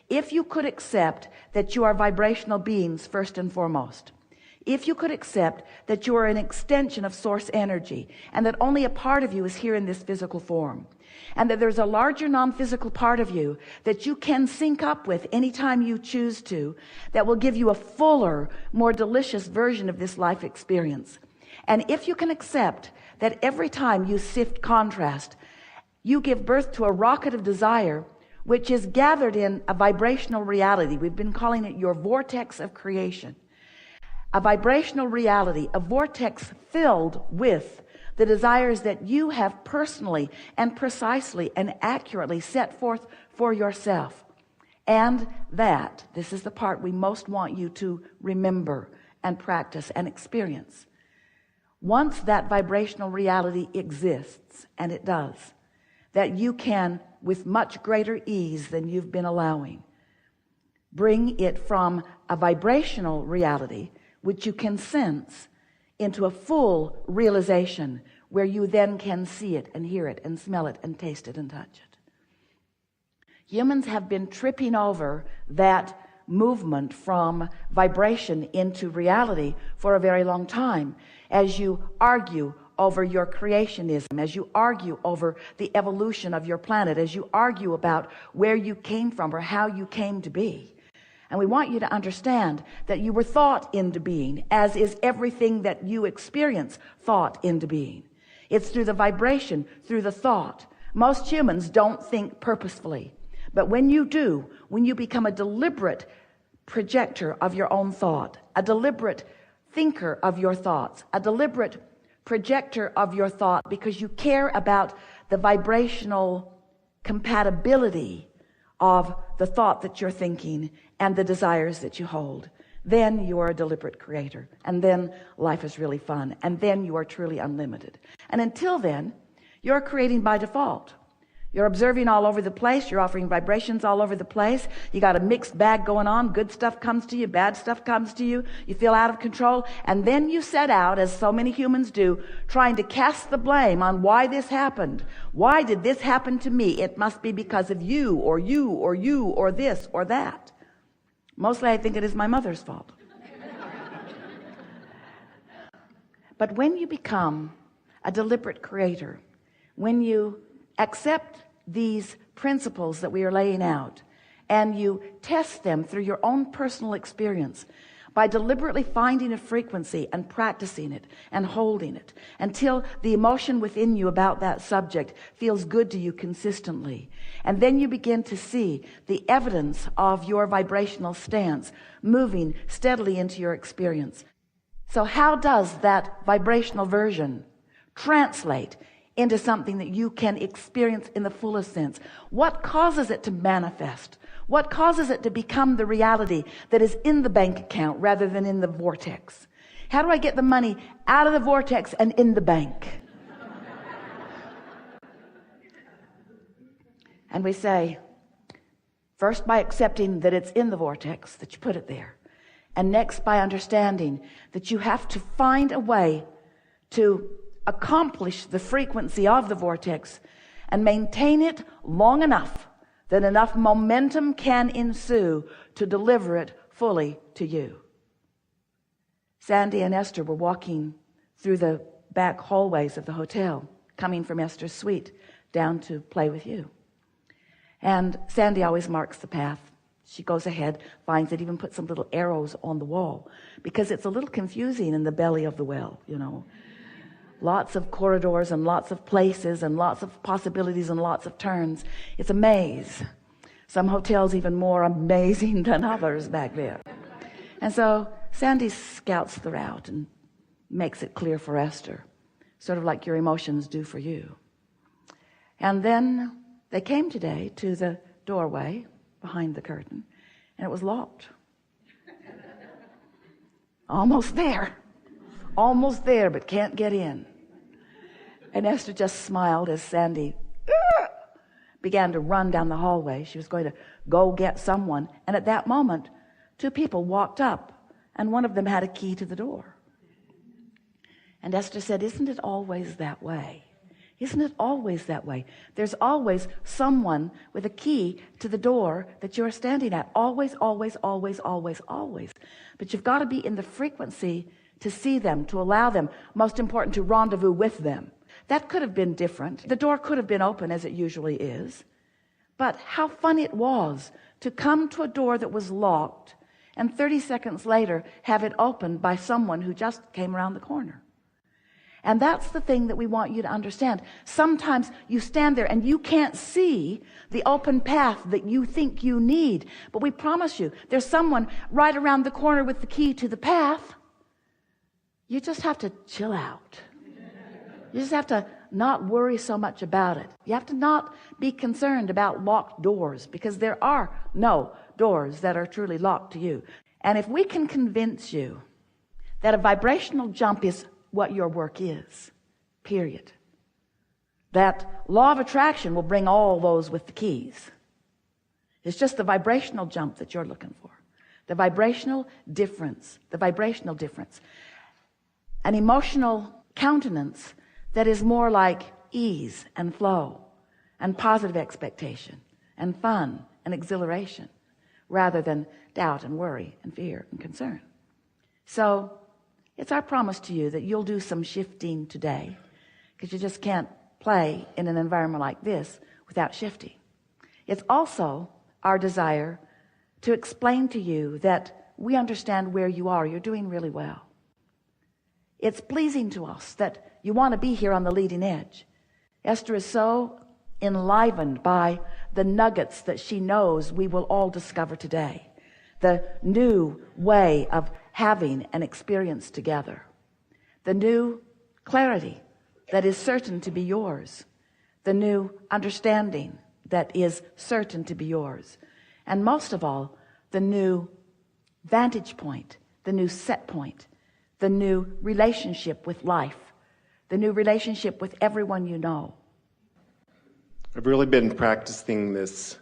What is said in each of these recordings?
If you could accept that you are vibrational beings first and foremost, if you could accept that you are an extension of source energy and that only a part of you is here in this physical form, and that there's a larger non-physical part of you that you can sync up with anytime you choose to, that will give you a fuller, more delicious version of this life experience. And if you can accept that every time you sift contrast, you give birth to a rocket of desire, which is gathered in a vibrational reality. We've been calling it your vortex of creation. A vibrational reality, a vortex filled with the desires that you have personally and precisely and accurately set forth for yourself. And that, this is the part we most want you to remember and practice and experience. Once that vibrational reality exists, and it does, that you can, with much greater ease than you've been allowing, bring it from a vibrational reality, which you can sense, into a full realization where you then can see it and hear it and smell it and taste it and touch it. Humans have been tripping over that movement from vibration into reality for a very long time. As you argue over your creationism, as you argue over the evolution of your planet, as you argue about where you came from or how you came to be. And we want you to understand that you were thought into being, as is everything that you experience thought into being. It's through the vibration, through the thought. Most humans don't think purposefully. But when you do, when you become a deliberate projector of your own thought, a deliberate thinker of your thoughts, a deliberate projector of your thought because you care about the vibrational compatibility of the thought that you're thinking and the desires that you hold, then you are a deliberate creator, and then life is really fun, and then you are truly unlimited. And until then, you're creating by default. You're observing all over the place. You're offering vibrations all over the place. You got a mixed bag going on. Good stuff comes to you. Bad stuff comes to you. You feel out of control. And then you set out, as so many humans do, trying to cast the blame on why this happened. Why did this happen to me? It must be because of you or you or you or this or that. Mostly I think it is my mother's fault. But when you become a deliberate creator, when you accept these principles that we are laying out and you test them through your own personal experience by deliberately finding a frequency and practicing it and holding it until the emotion within you about that subject feels good to you consistently, and then you begin to see the evidence of your vibrational stance moving steadily into your experience. So how does that vibrational version translate into something that you can experience in the fullest sense? What causes it to manifest? What causes it to become the reality that is in the bank account rather than in the vortex? How do I get the money out of the vortex and in the bank? And we say, first by accepting that it's in the vortex, that you put it there. And next by understanding that you have to find a way to accomplish the frequency of the vortex and maintain it long enough that enough momentum can ensue to deliver it fully to you. Sandy and Esther were walking through the back hallways of the hotel, coming from Esther's suite down to play with you. And Sandy always marks the path. She goes ahead, finds it, even puts some little arrows on the wall because it's a little confusing in the belly of the well, you know. Lots of corridors and lots of places and lots of possibilities and lots of turns. It's a maze. Some hotels even more amazing than others back there. And so Sandy scouts the route and makes it clear for Esther, sort of like your emotions do for you. And then they came today to the doorway behind the curtain, and it was locked. Almost there, but can't get in. And Esther just smiled as Sandy began to run down the hallway. She was going to go get someone. And at that moment, two people walked up, and one of them had a key to the door. And Esther said, "Isn't it always that way? Isn't it always that way? There's always someone with a key to the door that you're standing at. Always, always, always, always, always. But you've got to be in the frequency to see them, to allow them. Most important, to rendezvous with them. That could have been different. The door could have been open as it usually is. But how fun it was to come to a door that was locked and 30 seconds later have it opened by someone who just came around the corner. And that's the thing that we want you to understand. Sometimes you stand there and you can't see the open path that you think you need. But we promise you, there's someone right around the corner with the key to the path. You just have to chill out. You just have to not worry so much about it. You have to not be concerned about locked doors, because there are no doors that are truly locked to you. And if we can convince you that a vibrational jump is what your work is, period, that law of attraction will bring all those with the keys. It's just the vibrational jump that you're looking for. The vibrational difference. An emotional countenance that is more like ease and flow and positive expectation and fun and exhilaration, rather than doubt and worry and fear and concern. So it's our promise to you that you'll do some shifting today, because you just can't play in an environment like this without shifting. It's also our desire to explain to you that we understand where you are. You're doing really well. It's pleasing to us that you want to be here on the leading edge. Esther is so enlivened by the nuggets that she knows we will all discover today. The new way of having an experience together. The new clarity that is certain to be yours. The new understanding that is certain to be yours. And most of all, the new vantage point, the new set point, the new relationship with life, the new relationship with everyone you know. I've really been practicing this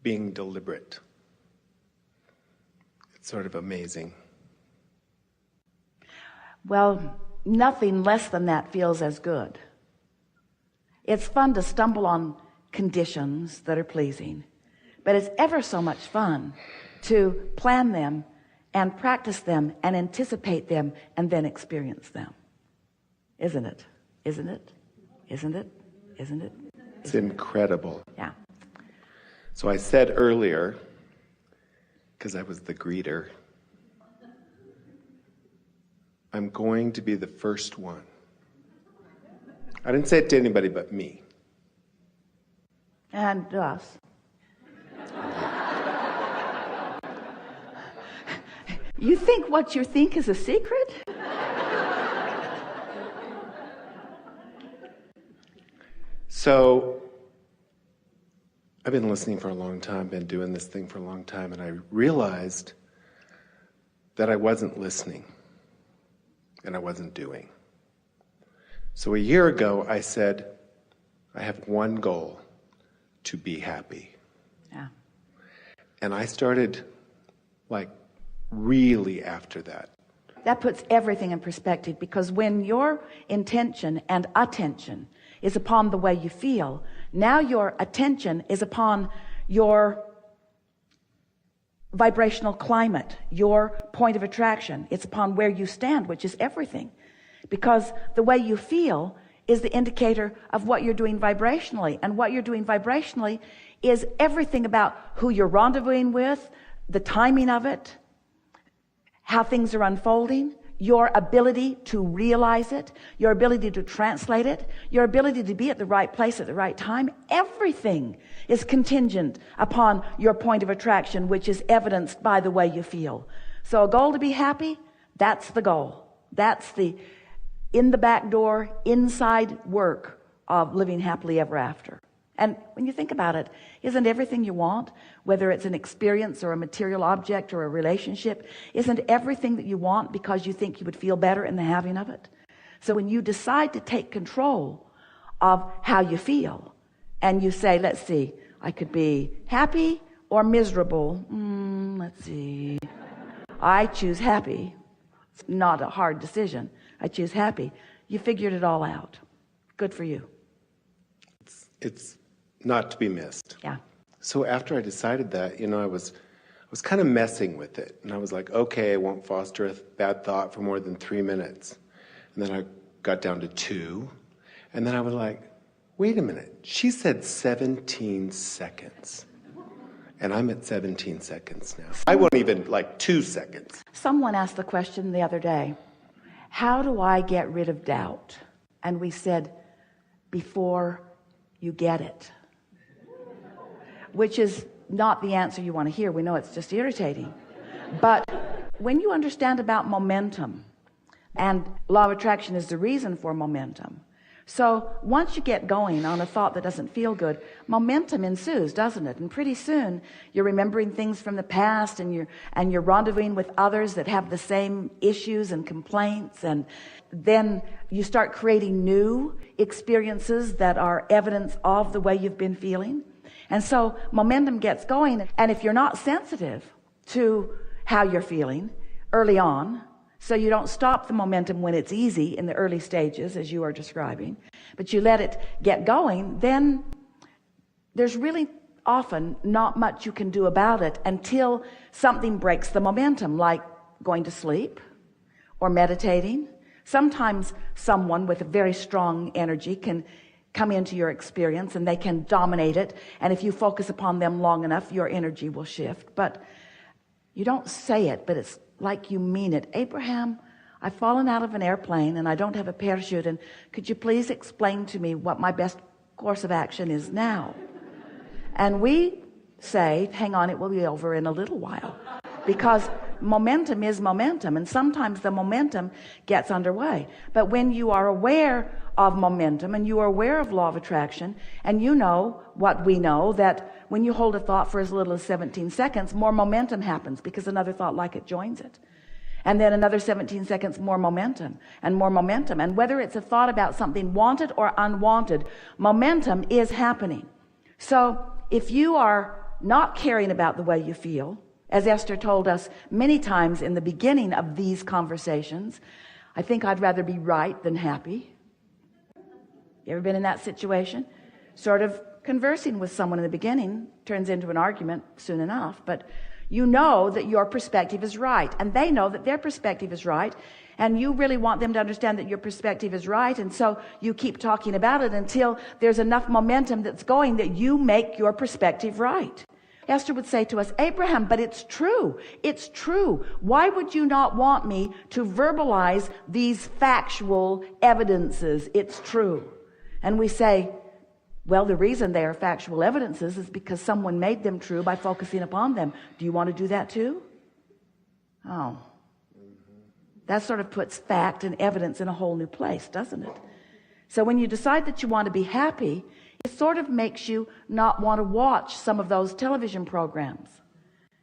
being deliberate. It's sort of amazing. Well, nothing less than that feels as good. It's fun to stumble on conditions that are pleasing, but it's ever so much fun to plan them and practice them and anticipate them and then experience them. Isn't it? Isn't it? Isn't it? Isn't it? It's incredible. Yeah. So I said earlier, because I was the greeter, I'm going to be the first one. I didn't say it to anybody but me. And us. You think what you think is a secret? So I've been listening for a long time, been doing this thing for a long time, and I realized that I wasn't listening and I wasn't doing. So a year ago, I said, I have one goal: to be happy. Yeah. And I started, really after that. That puts everything in perspective, because when your intention and attention is upon the way you feel, now your attention is upon your vibrational climate, your point of attraction. It's upon where you stand, which is everything. Because the way you feel is the indicator of what you're doing vibrationally. And what you're doing vibrationally is everything about who you're rendezvousing with, the timing of it, how things are unfolding, your ability to realize it, your ability to translate it, your ability to be at the right place at the right time. Everything is contingent upon your point of attraction, which is evidenced by the way you feel. So a goal to be happy, that's the goal. That's the in the back door, inside work of living happily ever after. And when you think about it, isn't everything you want, whether it's an experience or a material object or a relationship, isn't everything that you want because you think you would feel better in the having of it? So when you decide to take control of how you feel, and you say, let's see, I could be happy or miserable. Let's see. I choose happy. It's not a hard decision. I choose happy. You figured it all out. Good for you. it's not to be missed. Yeah. So after I decided that, I was kind of messing with it. And I was like, okay, I won't foster a bad thought for more than 3 minutes. And then I got down to 2. And then I was like, wait a minute. She said 17 seconds. And I'm at 17 seconds now. I won't even 2 seconds. Someone asked the question the other day, how do I get rid of doubt? And we said, before you get it. Which is not the answer you want to hear. We know it's just irritating. But when you understand about momentum, and law of attraction is the reason for momentum. So once you get going on a thought that doesn't feel good, momentum ensues, doesn't it? And pretty soon you're remembering things from the past, and you're rendezvousing with others that have the same issues and complaints, and then you start creating new experiences that are evidence of the way you've been feeling. And so momentum gets going, and if you're not sensitive to how you're feeling early on, so you don't stop the momentum when it's easy in the early stages, as you are describing, but you let it get going, then there's really often not much you can do about it until something breaks the momentum, like going to sleep or meditating. Sometimes someone with a very strong energy can come into your experience and they can dominate it, and if you focus upon them long enough, your energy will shift. But you don't say it, but it's like you mean it. Abraham, I've fallen out of an airplane and I don't have a parachute, and could you please explain to me what my best course of action is now? And we say, hang on, it will be over in a little while, because momentum is momentum, and sometimes the momentum gets underway. But when you are aware of momentum and you are aware of law of attraction, and you know what we know, that when you hold a thought for as little as 17 seconds, more momentum happens because another thought like it joins it. And then another 17 seconds, more momentum and more momentum. And whether it's a thought about something wanted or unwanted, momentum is happening. So if you are not caring about the way you feel, as Esther told us many times in the beginning of these conversations, I think I'd rather be right than happy. You ever been in that situation? Sort of conversing with someone in the beginning turns into an argument soon enough, but you know that your perspective is right, and they know that their perspective is right, and you really want them to understand that your perspective is right, and so you keep talking about it until there's enough momentum that's going that you make your perspective right. Esther would say to us, Abraham, but it's true. It's true. Why would you not want me to verbalize these factual evidences? It's true. And we say, well, the reason they are factual evidences is because someone made them true by focusing upon them. Do you want to do that too? Oh. That sort of puts fact and evidence in a whole new place, doesn't it? So when you decide that you want to be happy, it sort of makes you not want to watch some of those television programs.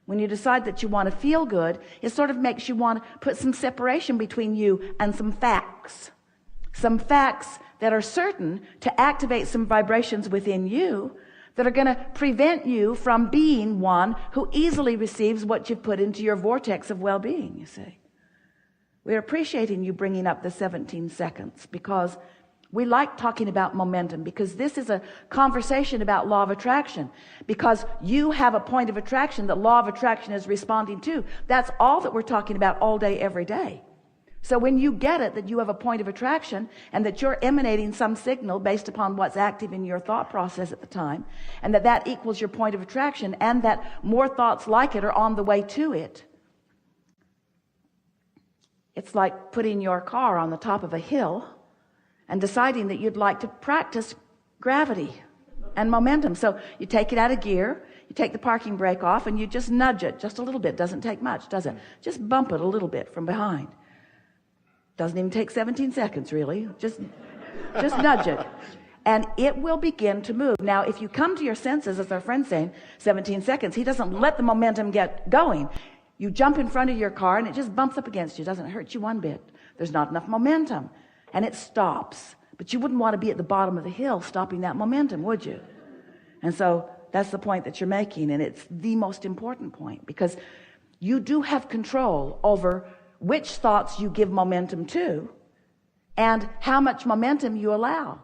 When you decide that you want to feel good, it sort of makes you want to put some separation between you and some facts. Some facts that are certain to activate some vibrations within you that are going to prevent you from being one who easily receives what you've put into your vortex of well-being, you see. We're appreciating you bringing up the 17 seconds because we like talking about momentum, because this is a conversation about law of attraction, because you have a point of attraction that law of attraction is responding to. That's all that we're talking about all day, every day. So when you get it, that you have a point of attraction and that you're emanating some signal based upon what's active in your thought process at the time, and that equals your point of attraction, and that more thoughts like it are on the way to it, it's like putting your car on the top of a hill and deciding that you'd like to practice gravity and momentum. So you take it out of gear, you take the parking brake off, and you just nudge it just a little bit. Doesn't take much, does it? Just bump it a little bit from behind. Doesn't even take 17 seconds, really. Just nudge it. And it will begin to move. Now, if you come to your senses, as our friend's saying, 17 seconds, he doesn't let the momentum get going. You jump in front of your car, and it just bumps up against you. It doesn't hurt you one bit. There's not enough momentum. And it stops. But you wouldn't want to be at the bottom of the hill stopping that momentum, would you? And so that's the point that you're making, and it's the most important point, because you do have control over which thoughts you give momentum to and how much momentum you allow.